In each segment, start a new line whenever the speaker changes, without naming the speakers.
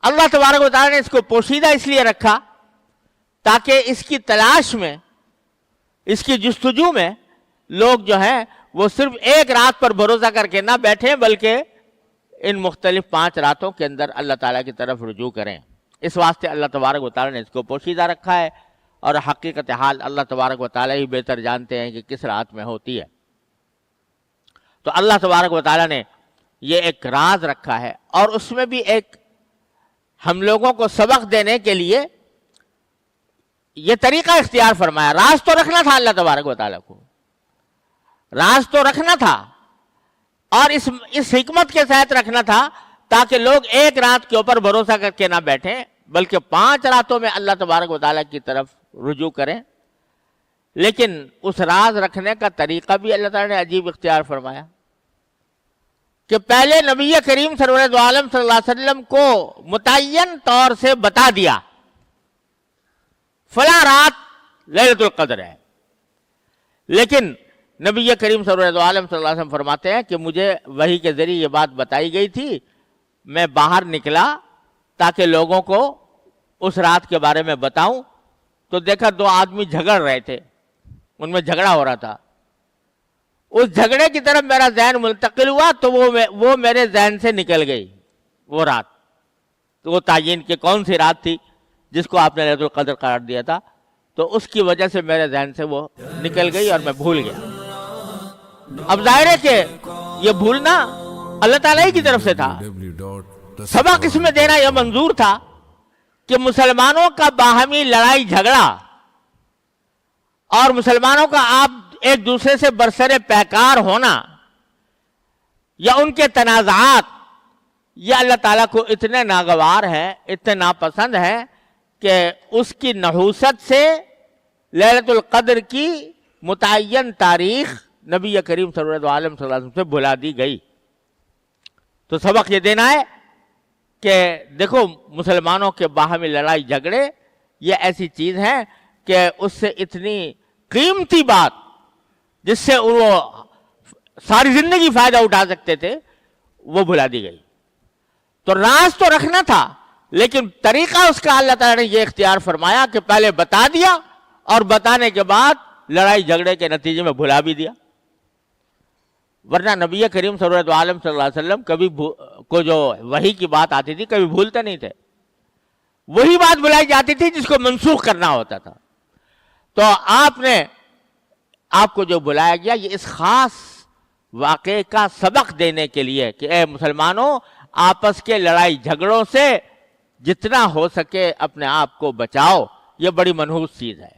اللہ تبارک و تعالیٰ نے اس کو پوشیدہ اس لیے رکھا تاکہ اس کی تلاش میں، اس کی جستجو میں لوگ جو ہیں وہ صرف ایک رات پر بھروسہ کر کے نہ بیٹھیں، بلکہ ان مختلف 5 راتوں کے اندر اللہ تعالیٰ کی طرف رجوع کریں۔ اس واسطے اللہ تبارک و تعالیٰ نے اس کو پوشیدہ رکھا ہے، اور حقیقت حال اللہ تبارک و تعالیٰ ہی بہتر جانتے ہیں کہ کس رات میں ہوتی ہے۔ تو اللہ تبارک و تعالیٰ نے یہ ایک راز رکھا ہے، اور اس میں بھی ایک ہم لوگوں کو سبق دینے کے لیے یہ طریقہ اختیار فرمایا۔ راز تو رکھنا تھا اللہ تبارک و تعالیٰ کو، راز تو رکھنا تھا، اور اس حکمت کے ساتھ رکھنا تھا تاکہ لوگ ایک رات کے اوپر بھروسہ کر کے نہ بیٹھیں، بلکہ 5 راتوں میں اللہ تبارک و تعالیٰ کی طرف رجوع کریں۔ لیکن اس راز رکھنے کا طریقہ بھی اللہ تعالیٰ نے عجیب اختیار فرمایا کہ پہلے نبی کریم سرور دو عالم صلی اللہ علیہ وسلم کو متعین طور سے بتا دیا فلاں رات لیلۃ القدر ہے، لیکن نبی کریم سرور دو عالم صلی اللہ علیہ وسلم فرماتے ہیں کہ مجھے وحی کے ذریعے یہ بات بتائی گئی تھی، میں باہر نکلا تاکہ لوگوں کو اس رات کے بارے میں بتاؤں، تو دیکھا 2 آدمی جھگڑ رہے تھے، ان میں جھگڑا ہو رہا تھا، اس جھگڑے کی طرف میرا ذہن منتقل ہوا تو وہ میرے ذہن سے نکل گئی وہ رات۔ تو وہ تعین کہ کون سی رات تھی جس کو آپ نے لیلۃ القدر قرار دیا تھا، تو اس کی وجہ سے میرے ذہن سے وہ نکل گئی اور میں بھول گیا۔ اب ظاہر ہے کہ یہ بھولنا اللہ تعالیٰ ہی کی طرف سے تھا، سبق اس میں دینا یہ منظور تھا کہ مسلمانوں کا باہمی لڑائی جھگڑا اور مسلمانوں کا آپ ایک دوسرے سے برسر پیکار ہونا یا ان کے تنازعات، یہ اللہ تعالیٰ کو اتنے ناگوار ہیں، اتنے ناپسند ہیں کہ اس کی نحوست سے لیلۃ القدر کی متعین تاریخ نبی کریم صلی اللہ علیہ وسلم سے بھلا دی گئی۔ تو سبق یہ دینا ہے کہ دیکھو مسلمانوں کے باہمی لڑائی جھگڑے یہ ایسی چیز ہے کہ اس سے اتنی قیمتی بات جس سے وہ ساری زندگی فائدہ اٹھا سکتے تھے وہ بھلا دی گئی۔ تو راز تو رکھنا تھا، لیکن طریقہ اس کا اللہ تعالیٰ نے یہ اختیار فرمایا کہ پہلے بتا دیا اور بتانے کے بعد لڑائی جھگڑے کے نتیجے میں بھلا بھی دیا۔ ورنہ نبی کریم صلی اللہ علیہ وسلم کبھی کو جو وحی کی بات آتی تھی کبھی بھولتے نہیں تھے، وہی بات بھلائی جاتی تھی جس کو منسوخ کرنا ہوتا تھا۔ تو آپ کو جو بلایا گیا یہ اس خاص واقعے کا سبق دینے کے لیے کہ اے مسلمانوں، آپس کے لڑائی جھگڑوں سے جتنا ہو سکے اپنے آپ کو بچاؤ، یہ بڑی منحوس چیز ہے،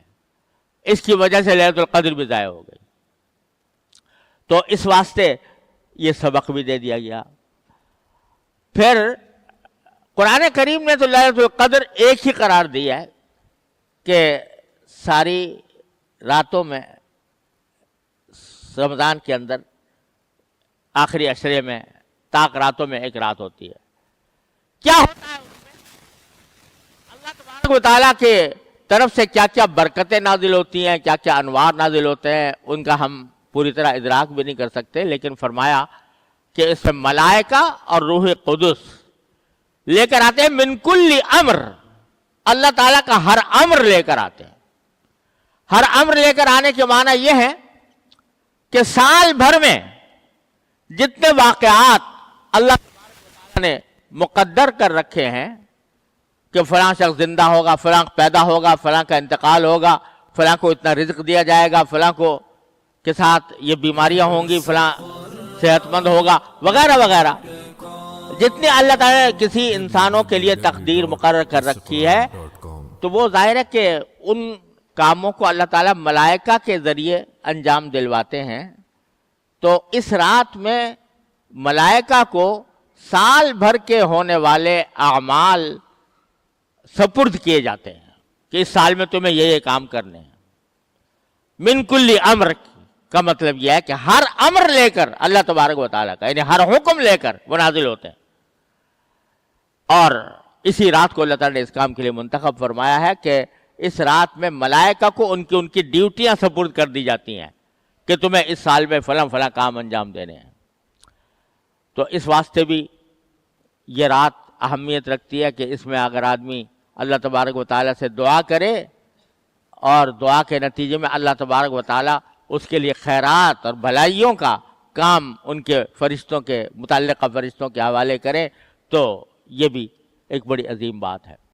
اس کی وجہ سے لیلۃ القدر بھی ضائع ہو گئی۔ تو اس واسطے یہ سبق بھی دے دیا گیا۔ پھر قرآن کریم نے تو لیلۃ القدر ایک ہی قرار دیا ہے کہ ساری راتوں میں رمضان کے اندر آخری عشرے میں طاق راتوں میں ایک رات ہوتی ہے۔ کیا ہوتا ہے اس میں؟ اللہ تبارک و تعالیٰ کے طرف سے کیا کیا برکتیں نازل ہوتی ہیں، کیا کیا انوار نازل ہوتے ہیں، ان کا ہم پوری طرح ادراک بھی نہیں کر سکتے، لیکن فرمایا کہ اس میں ملائکہ اور روح قدس لے کر آتے ہیں، من کل امر، اللہ تعالیٰ کا ہر امر لے کر آتے ہیں۔ ہر امر لے کر آنے کے معنی یہ ہے کہ سال بھر میں جتنے واقعات اللہ تعالیٰ نے مقدر کر رکھے ہیں کہ فلاں شخص زندہ ہوگا، فلاں پیدا ہوگا، فلاں کا انتقال ہوگا، فلاں کو اتنا رزق دیا جائے گا، فلاں کو کے ساتھ یہ بیماریاں ہوں گی، فلاں صحت مند ہوگا، وغیرہ وغیرہ، جتنی اللہ تعالیٰ نے کسی انسانوں کے لیے تقدیر مقرر کر رکھی ہے، تو وہ ظاہر ہے کہ ان کاموں کو اللہ تعالیٰ ملائکہ کے ذریعے انجام دلواتے ہیں۔ تو اس رات میں ملائکہ کو سال بھر کے ہونے والے اعمال سپرد کیے جاتے ہیں کہ اس سال میں تمہیں یہ کام کرنے ہیں۔ من کل امر کا مطلب یہ ہے کہ ہر امر لے کر اللہ تبارک و تعالیٰ کا، یعنی ہر حکم لے کر وہ نازل ہوتے ہیں، اور اسی رات کو اللہ تعالیٰ نے اس کام کے لیے منتخب فرمایا ہے کہ اس رات میں ملائکہ کو ان کی ڈیوٹیاں سپرد کر دی جاتی ہیں کہ تمہیں اس سال میں فلاں فلاں کام انجام دینے ہیں۔ تو اس واسطے بھی یہ رات اہمیت رکھتی ہے کہ اس میں اگر آدمی اللہ تبارک و تعالیٰ سے دعا کرے اور دعا کے نتیجے میں اللہ تبارک و تعالیٰ اس کے لیے خیرات اور بھلائیوں کا کام ان کے فرشتوں کے متعلقہ فرشتوں کے حوالے کرے تو یہ بھی ایک بڑی عظیم بات ہے۔